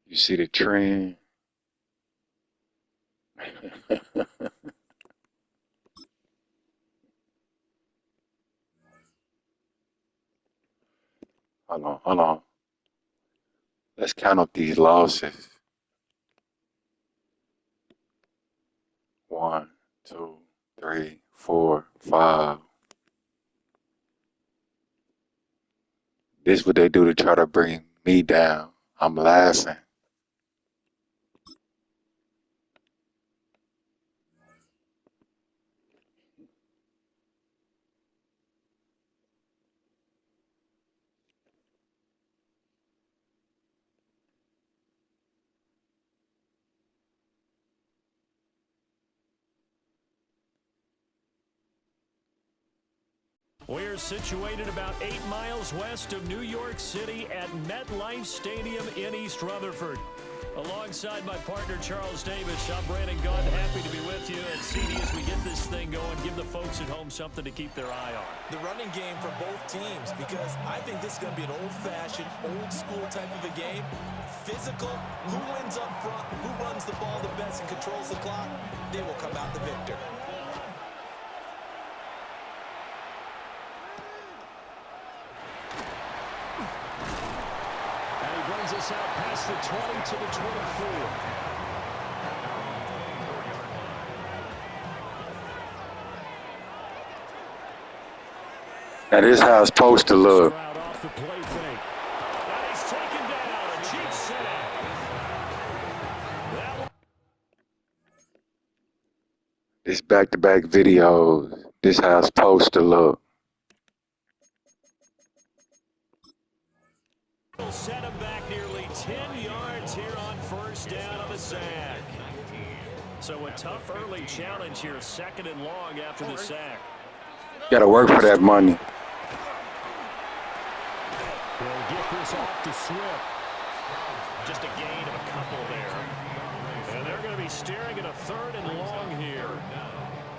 You see the trend. Hold on. Let's count up these losses. 1, 2, 3, 4, 5. This what they do to try to bring me down. I'm laughing. We're situated about 8 miles west of New York City at MetLife Stadium in East Rutherford. Alongside my partner, Charles Davis, I'm Brandon Gunn. Happy to be with you. And CD, as we get this thing going, give the folks at home something to keep their eye on. The running game for both teams, because I think this is going to be an old-fashioned, old-school type of a game. Physical, who wins up front, who runs the ball the best and controls the clock, they will come out the victor. Brings us out past the 20 to the 24. Now this how it's supposed to look. Off the play fake. And he's taken down. A cheap sack. This back-to-back videos. This how it's supposed to look. Set him back nearly 10 yards here on first down on the sack. So a tough early challenge here, 2nd and long after the sack. Got to work for that money. They'll get this off to Swift. Just a gain of a couple there. And they're going to be staring at a 3rd and long here.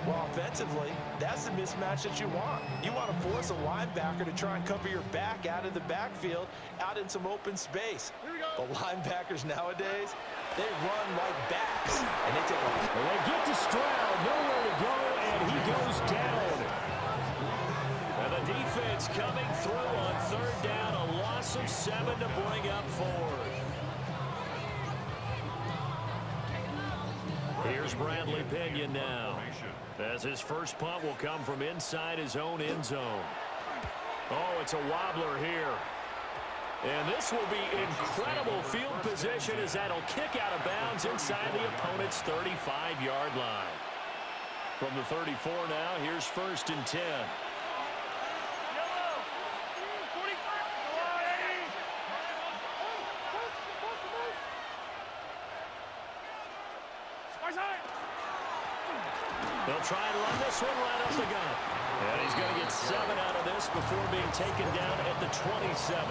Well, offensively, that's the mismatch that you want. You want to force a linebacker to try and cover your back out of the backfield, out in some open space. The linebackers nowadays, they run like backs, and they take a... Well, they get to Stroud, nowhere to go, and he goes down. And the defense coming through on 3rd down, a loss of 7 to bring up 4th. Here's Bradley Pinion now, as his first punt will come from inside his own end zone. Oh, it's a wobbler here. And this will be incredible field position as that'll kick out of bounds inside the opponent's 35-yard line. From the 34 now, here's 1st and 10. They'll try and run this one right up the gut. And he's going to get 7 out of this before being taken down at the 27.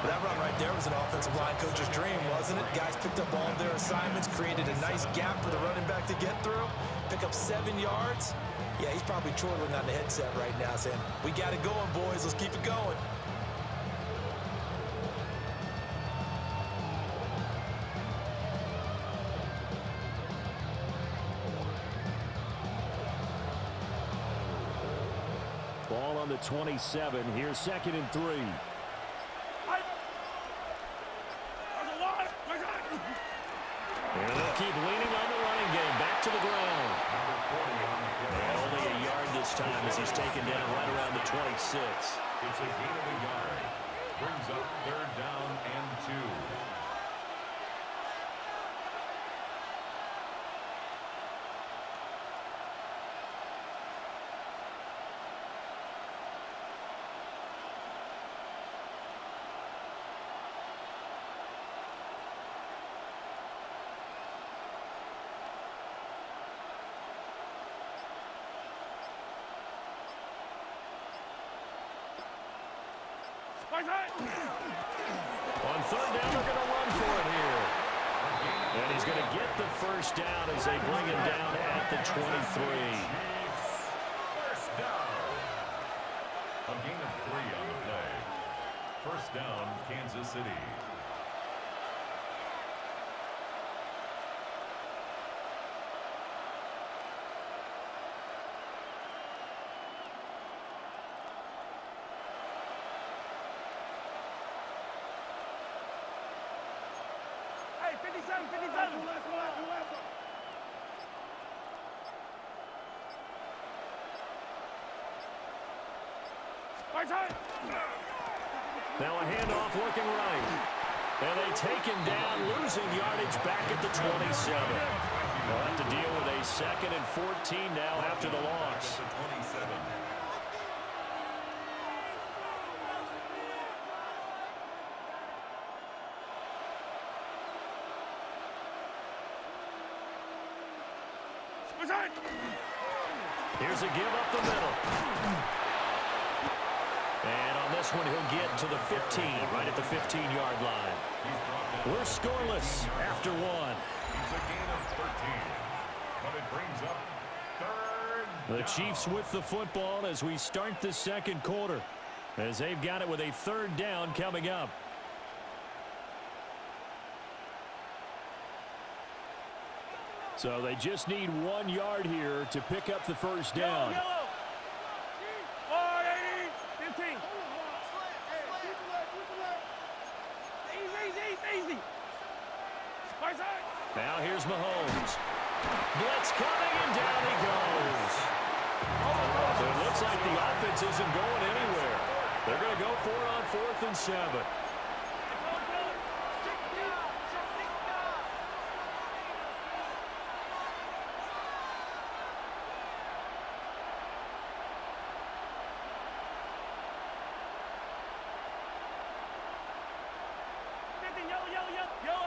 That run right there was an offensive line coach's dream, wasn't it? Guys picked up all of their assignments, created a nice gap for the running back to get through, pick up 7 yards. Yeah, he's probably chortling on the headset right now saying, we got it going, boys. Let's keep it going. Ball on the 27. Here's 2nd and 3. And they'll keep leaning on the running game. Back to the ground. And only a yard this time as he's taken down right around the 26. It's a gain of a yard. Brings up 3rd down and 2. On 3rd down, they're going to run for it here. And he's going to get the first down as they bring him down at the 23. First down. A gain of 3 on the play. First down, Kansas City. Now a handoff looking right. And they take him down, losing yardage back at the 27. They'll have to deal with a 2nd and 14 now after the loss. Here's a give up the middle. And on this one, he'll get to the 15, right at the 15-yard line. We're scoreless after one. It's a gain of 13, but it brings up 3rd down. The Chiefs with the football as we start the second quarter, as they've got it with a 3rd down coming up. So they just need 1 yard here to pick up the first down. Yellow. 15. Easy. Now here's Mahomes. Blitz coming, and down he goes. So it looks like the offense isn't going anywhere. They're going to go for it on 4th and 7.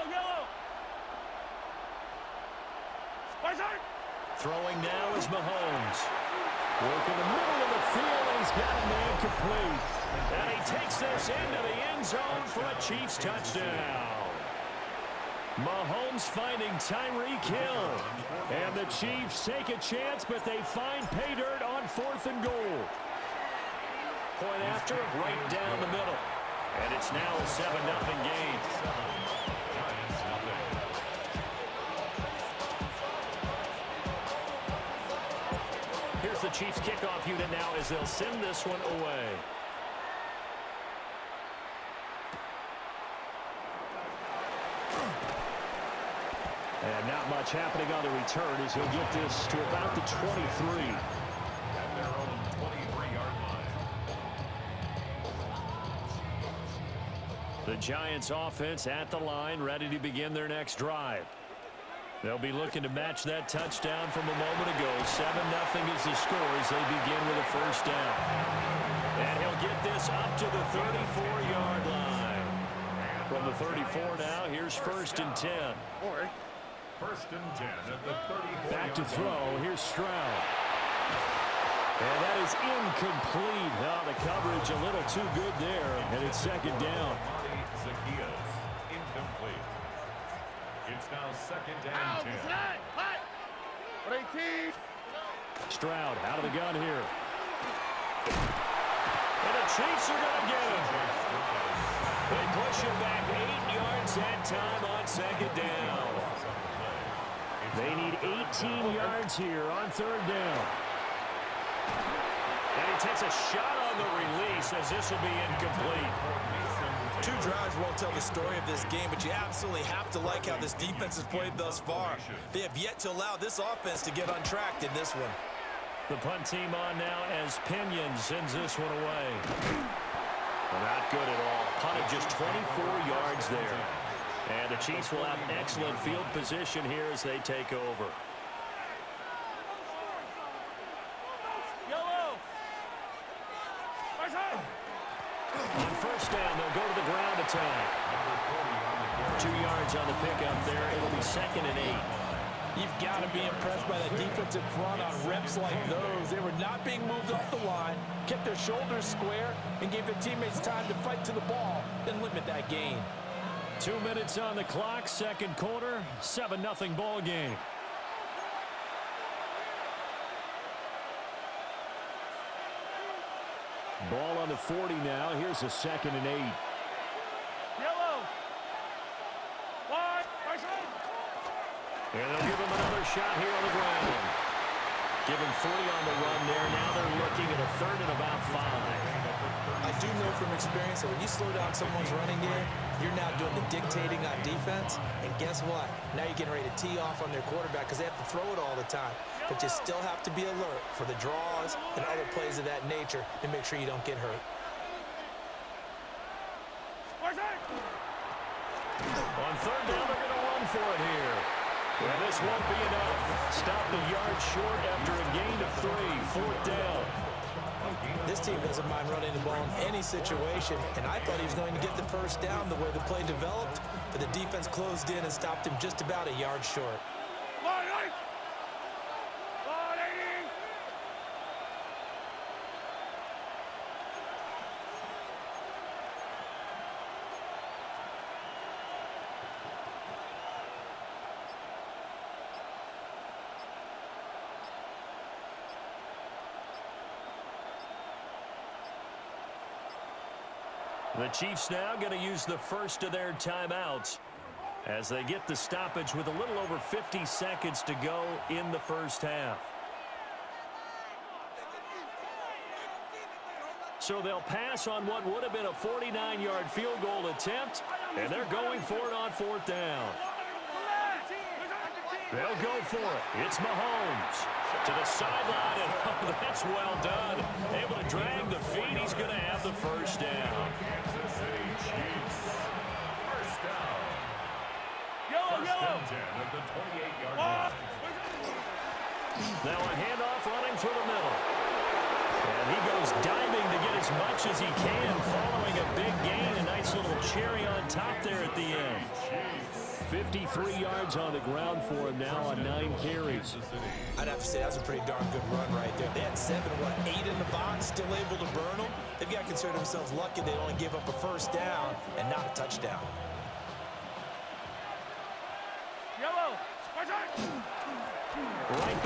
Yellow. Throwing now is Mahomes. Working the middle of the field, and he's got a man complete. And he takes this into the end zone for a Chiefs touchdown. Mahomes finding Tyreek Hill. And the Chiefs take a chance, but they find pay dirt on 4th and goal. Point after, right down the middle. And it's now a 7-0 game. Here's the Chiefs kickoff unit now as they'll send this one away. And not much happening on the return as he'll get this to about the 23. At their own 23-yard line. The Giants offense at the line, ready to begin their next drive. They'll be looking to match that touchdown from a moment ago. 7-0 is the score as they begin with a first down. And he'll get this up to the 34-yard line. From the 34 now, here's 1st and 10. 1st and 10 at the 34. Back to throw. Here's Stroud. And that is incomplete. Oh, the coverage a little too good there. And it's 2nd down. Zacchaeus, incomplete. It's now 2nd and 10. Stroud out of the gun here. And the Chiefs are going to get him. They push him back 8 yards that time on 2nd down. They need 18 yards here on 3rd down. And he takes a shot on the release as this will be incomplete. 2 drives won't tell the story of this game, but you absolutely have to like how this defense has played thus far. They have yet to allow this offense to get untracked in this one. The punt team on now as Pinion sends this one away. Not good at all. Punted just 24 yards there. And the Chiefs will have excellent field position here as they take over. On 1st down, they'll go to the ground attack. 2 yards on the pickup there. It'll be 2nd and 8. You've got to be impressed by the defensive front on reps like those. They were not being moved off the line, kept their shoulders square, and gave their teammates time to fight to the ball and limit that gain. 2 minutes on the clock, 2nd quarter, 7-0 ball game. Ball on the 40 now. Here's a 2nd and 8. Yellow. Wide. And they'll give him another shot here on the ground. Given 40 on the run there. Now they're looking at a third and about 5. I do know from experience that when you slow down someone's running game, you're now doing the dictating on defense. And guess what? Now you're getting ready to tee off on their quarterback because they have to throw it all the time. But you still have to be alert for the draws and other plays of that nature to make sure you don't get hurt. On third down, they're going to run for it here. And this won't be enough. Stop the yard short after a gain of 3. Fourth down. This team doesn't mind running the ball in any situation, and I thought he was going to get the first down the way the play developed, but the defense closed in and stopped him just about a yard short. The Chiefs now going to use the first of their timeouts as they get the stoppage with a little over 50 seconds to go in the first half. So they'll pass on what would have been a 49-yard field goal attempt, and they're going for it on fourth down. They'll go for it. It's Mahomes to the sideline, and oh, that's well done. Able to drag the feet. He's going to have the first down. Kansas City Chiefs. First down. Yellow, First yellow. and 10 at the 28-yard line. Now a handoff running through the middle. And he goes diving to get as much as he can, following a big gain. A nice little cherry on top there at the end. 53 yards on the ground for him now on 9 carries. I'd have to say that was a pretty darn good run right there. They had 8 in the box, still able to burn them. They've got to consider themselves lucky they only gave up a first down and not a touchdown. Yellow. Right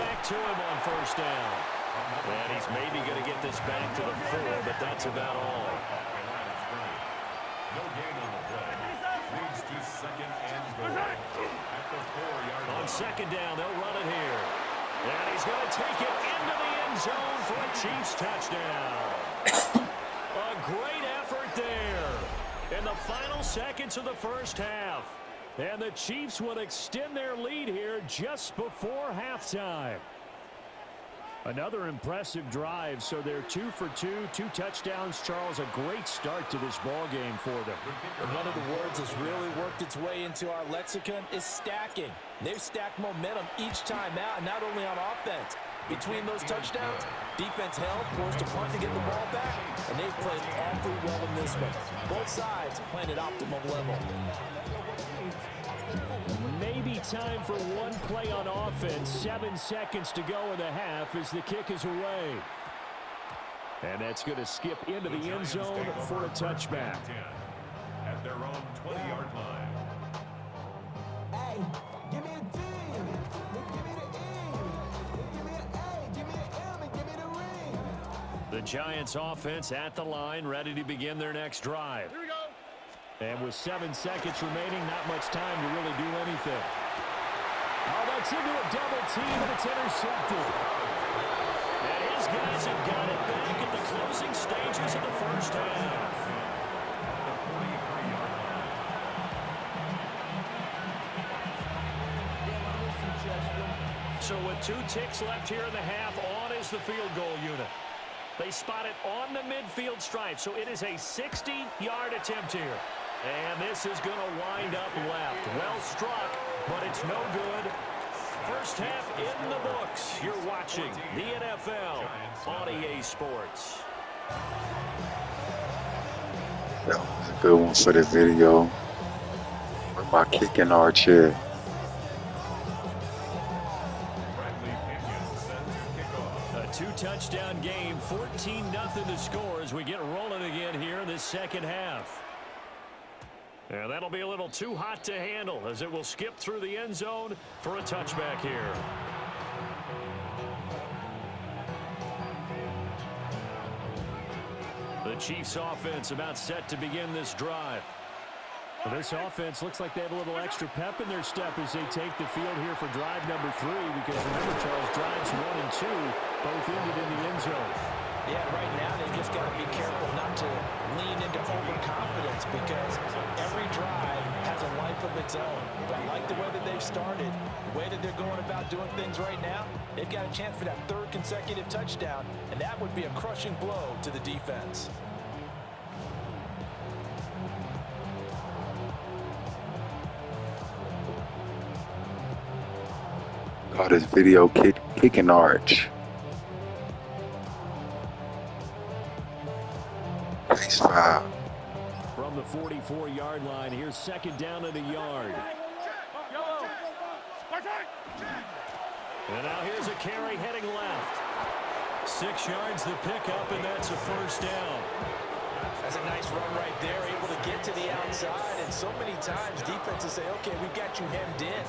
back to him on first down. And he's maybe going to get this back to the 4, but that's about all. No gain on the play. Leads to second and goal. At the 4-yard line. On second down, they'll run it here. And he's going to take it into the end zone for a Chiefs touchdown. A great effort there in the final seconds of the first half. And the Chiefs will extend their lead here just before halftime. Another impressive drive, so they're 2 for 2, 2 touchdowns. Charles, a great start to this ball game for them. And one of the words that's really worked its way into our lexicon is stacking. They've stacked momentum each time out, and not only on offense. Between those touchdowns, defense held, forced a punt to get the ball back, and they've played awfully well in this one. Both sides playing at optimum level. Maybe time for one play on offense. 7 seconds to go in the half as the kick is away. And that's going to skip into the end zone for a touchback. At their own 20-yard line. Hey, give me a D. Give me the E. Give me an A. Give me an M. And give me the ring. The Giants offense at the line, ready to begin their next drive. Here we go. And with 7 seconds remaining, not much time to really do anything. Oh, that's into a double team, and it's intercepted. And his guys have got it back at the closing stages of the first half. So with 2 ticks left here in the half, on is the field goal unit. They spot it on the midfield stripe, so it is a 60-yard attempt here. And this is going to wind up left. Well struck, but it's no good. First half in the books. You're watching the NFL on EA Sports. That was a good one for the video. With my kicking arch here. A 2-touchdown game, 14-0 to score as we get rolling again here in this second half. And that'll be a little too hot to handle as it will skip through the end zone for a touchback here. The Chiefs offense about set to begin this drive. Well, this offense looks like they have a little extra pep in their step as they take the field here for drive number 3, because remember, Charles, drives 1 and 2 both ended in the end zone. Yeah, right now they just got to be careful not to lean into overconfidence, because every drive has a life of its own. But I like the way that they've started, the way that they're going about doing things right now. They've got a chance for that 3rd consecutive touchdown, and that would be a crushing blow to the defense. Call this video kick and arch. Place foul. From the 44-yard line, here's 2nd down and a yard. Yellow. And now here's a carry heading left. 6 yards the pickup, and that's a 1st down. That's a nice run right there, able to get to the outside. And so many times defenses say, okay, we've got you hemmed in.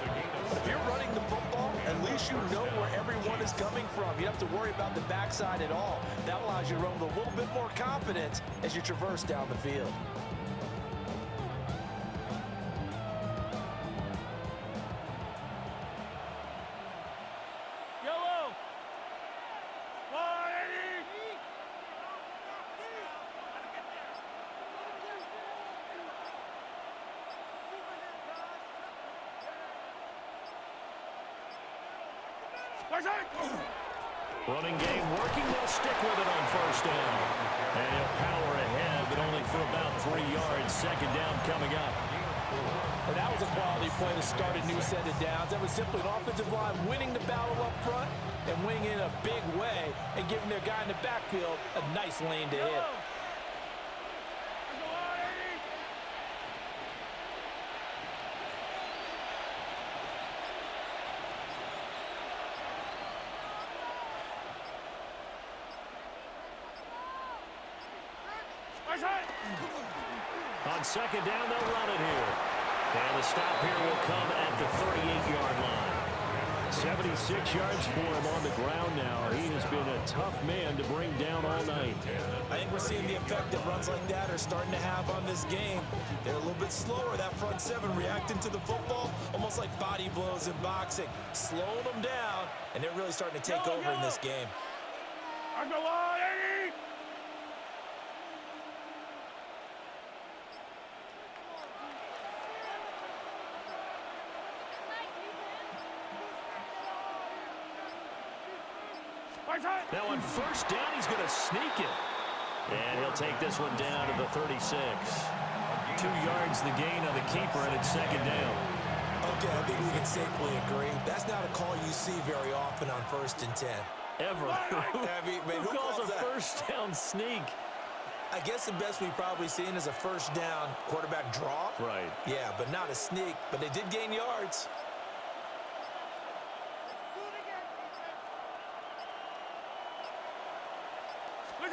But if you're running the football, at least you know where everyone is coming from. You don't have to worry about the backside at all. That allows you to run with a little bit more confidence as you traverse down the field. Yellow. Running game working. They'll stick with it on 1st down. And he'll power ahead, but only for about 3 yards. 2nd down coming up. And that was a quality play to start a new set of downs. That was simply an offensive line winning the battle up front and winning in a big way and giving their guy in the backfield a nice lane to hit. On 2nd down, they'll run it here. And the stop here will come at the 38-yard line. 76 yards for him on the ground now. He has been a tough man to bring down all night. I think we're seeing the effect that runs like that are starting to have on this game. They're a little bit slower, that front 7, reacting to the football, almost like body blows in boxing, slowing them down, and they're really starting to take over in this game. Now on 1st down, he's going to sneak it. And he'll take this one down to the 36. 2 yards the gain on the keeper, and it's 2nd down. Okay, I think we can safely agree. That's not a call you see very often on 1st and 10. Ever. Who calls a that? 1st down sneak? I guess the best we've probably seen is a 1st down quarterback draw. Right. Yeah, but not a sneak. But they did gain yards.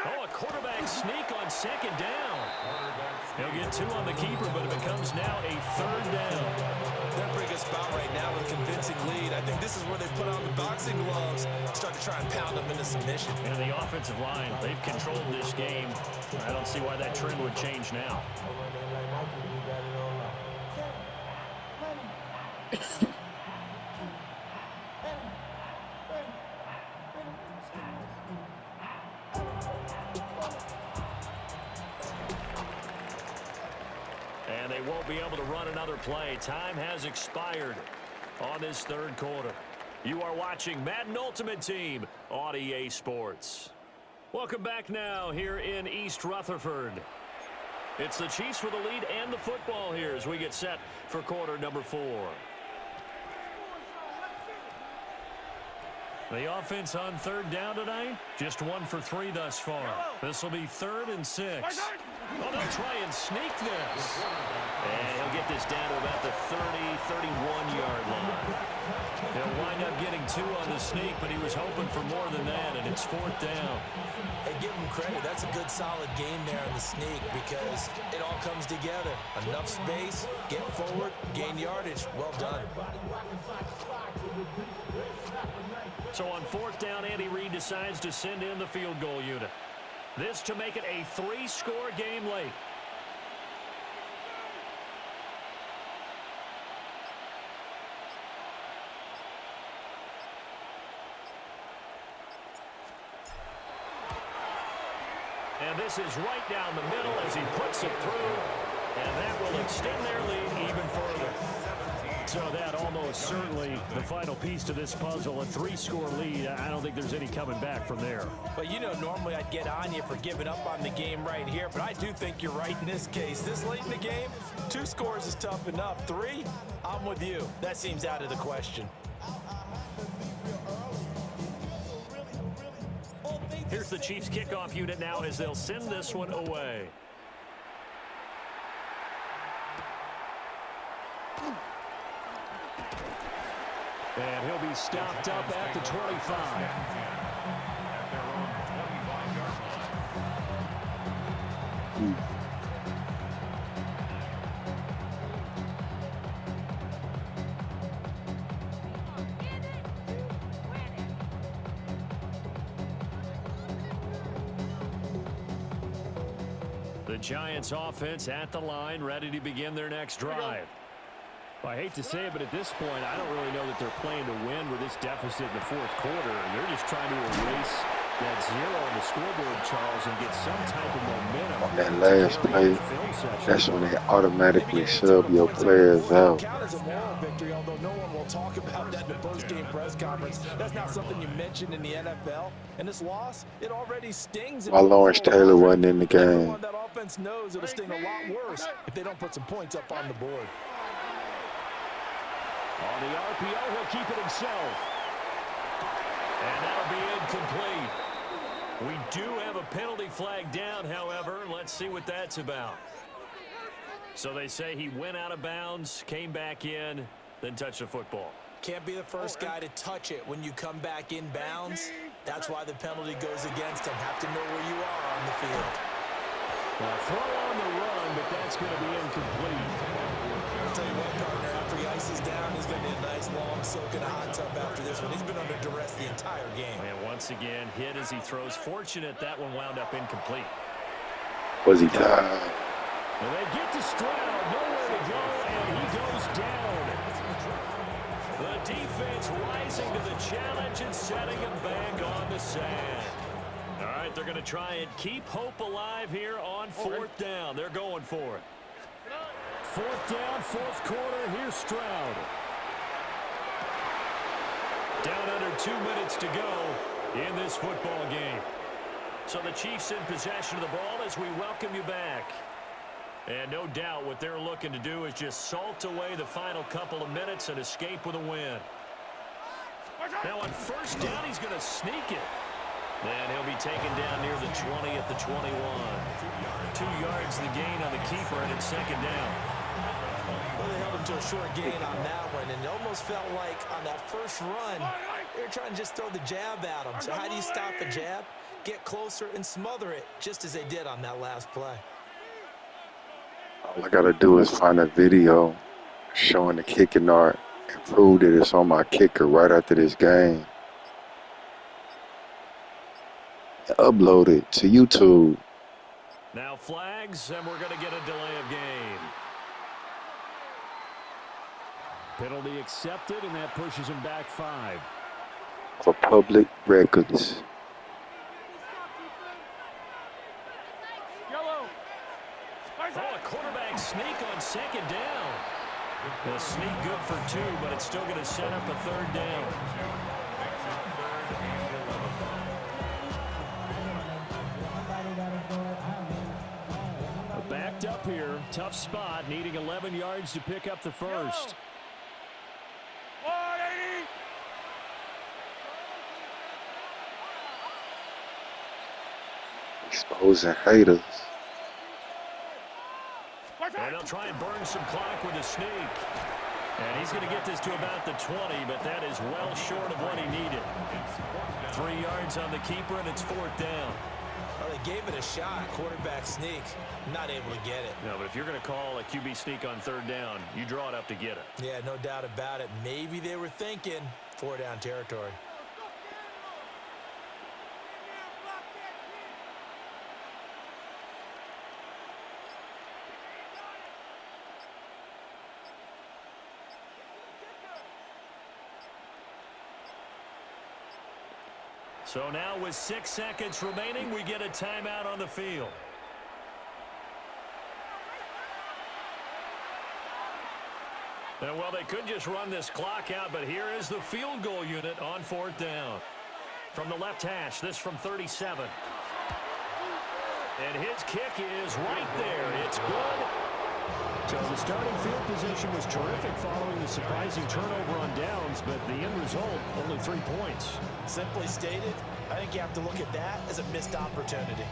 Oh, a quarterback sneak on 2nd down. He'll get 2 on the keeper, but it becomes now a 3rd down. They're in a pretty good spot right now with a convincing lead. I think this is where they put on the boxing gloves, start to try and pound them into submission. And the offensive line, they've controlled this game. I don't see why that trend would change now. And they won't be able to run another play. Time has expired on this 3rd quarter. You are watching Madden Ultimate Team on EA Sports. Welcome back now here in East Rutherford. It's the Chiefs with the lead and the football here as we get set for quarter number 4. The offense on 3rd down tonight, just 1 for 3 thus far. This will be 3rd and 6. Oh, they'll try and sneak this. And he'll get this down to about the 30, 31-yard line. He'll wind up getting 2 on the sneak, but he was hoping for more than that, and it's 4th down. Hey, give him credit. That's a good, solid game there on the sneak because it all comes together. Enough space, get forward, gain yardage. Well done. So on 4th down, Andy Reid decides to send in the field goal unit. This to make it a 3-score game late. And this is right down the middle as he puts it through. And that will extend their lead even further. So that almost certainly the final piece to this puzzle, a 3-score lead. I don't think there's any coming back from there. But you know, normally I'd get on you for giving up on the game right here, but I do think you're right in this case. This late in the game, 2 scores is tough enough. 3, I'm with you. That seems out of the question. Here's the Chiefs kickoff unit now as they'll send this one away. And he'll be stopped up at the 25. At their own 25-yard line. The Giants offense at the line, ready to begin their next drive. Well, I hate to say it, but at this point, I don't really know that they're playing to win with this deficit in the fourth quarter. They're just trying to erase that 0 on the scoreboard, Charles, and get some type of momentum. On that last play, that's when they automatically sub your players out. Count as a moral victory, although no one will talk about that in the post-game press conference. That's not something you mentioned in the NFL. And this loss, it already stings. While Lawrence Taylor wasn't in the game. Everyone that offense knows it'll sting a lot worse if they don't put some points up on the board. On the RPO, he'll keep it himself. And that'll be incomplete. We do have a penalty flag down, however. Let's see what that's about. So they say he went out of bounds, came back in, then touched the football. Can't be the first guy to touch it when you come back in bounds. That's why the penalty goes against him. Have to know where you are on the field. Well, throw on the run, but that's going to be incomplete. I'll tell you what, partner, after he ices down, he's going to need a nice, long soak in a hot tub after this one. He's been under duress the entire game. And once again, hit as he throws. Fortunate that one wound up incomplete. Was he tired? And they get to Stroud, nowhere to go, and he goes down. The defense rising to the challenge and setting him back on the sand. All right, they're going to try and keep hope alive here on 4th down. They're going for it. 4th down, 4th quarter. Here's Stroud. Down under 2 minutes to go in this football game. So the Chiefs in possession of the ball as we welcome you back. And no doubt what they're looking to do is just salt away the final couple of minutes and escape with a win. Now on 1st down, he's going to sneak it. Then he'll be taken down near the 20 at the 21. 2 yards the gain on the keeper, and it's 2nd down. Well, they held him to a short gain on that one, and it almost felt like on that first run, they were trying to just throw the jab at him. So how do you stop a jab? Get closer and smother it, just as they did on that last play. All I gotta do is find a video showing the kicking art and prove that it's on my kicker right after this game. And upload it to YouTube. Now flags, and we're going to get a delay of game. Penalty accepted, and that pushes him back 5. For public records. Yellow. Oh, a quarterback sneak on 2nd down. The sneak good for 2, but it's still going to set up a 3rd down. Backed up here, tough spot, needing 11 yards to pick up the first. 180. Exposing haters. And they'll try and burn some clock with a sneak. And he's going to get this to about the 20, but that is well short of what he needed. 3 yards on the keeper, and it's 4th down. Well, they gave it a shot, quarterback sneak. Not able to get it. No, but if you're going to call a QB sneak on 3rd down, you draw it up to get it. Yeah, no doubt about it. Maybe they were thinking 4-down territory. So now with 6 seconds remaining, we get a timeout on the field. And well, they could just run this clock out, but here is the field goal unit on 4th down. From the left hash, this from 37. And his kick is right there. It's good. So the starting field position was terrific following the surprising turnover on downs, but the end result, only 3 points. Simply stated, I think you have to look at that as a missed opportunity.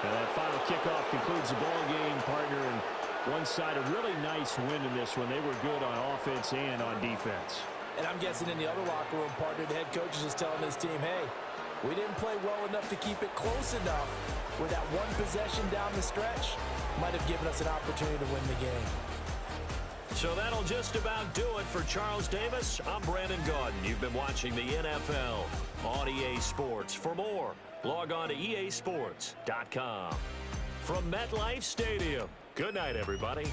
And that final kickoff concludes the ball game, partner. And one side, a really nice win in this one. They were good on offense and on defense. And I'm guessing in the other locker room, partner, the head coach is just telling his team, hey, we didn't play well enough to keep it close enough where that one possession down the stretch might have given us an opportunity to win the game. So that'll just about do it for Charles Davis. I'm Brandon Gaudin. You've been watching the NFL on EA Sports. For more, log on to easports.com. From MetLife Stadium, good night, everybody.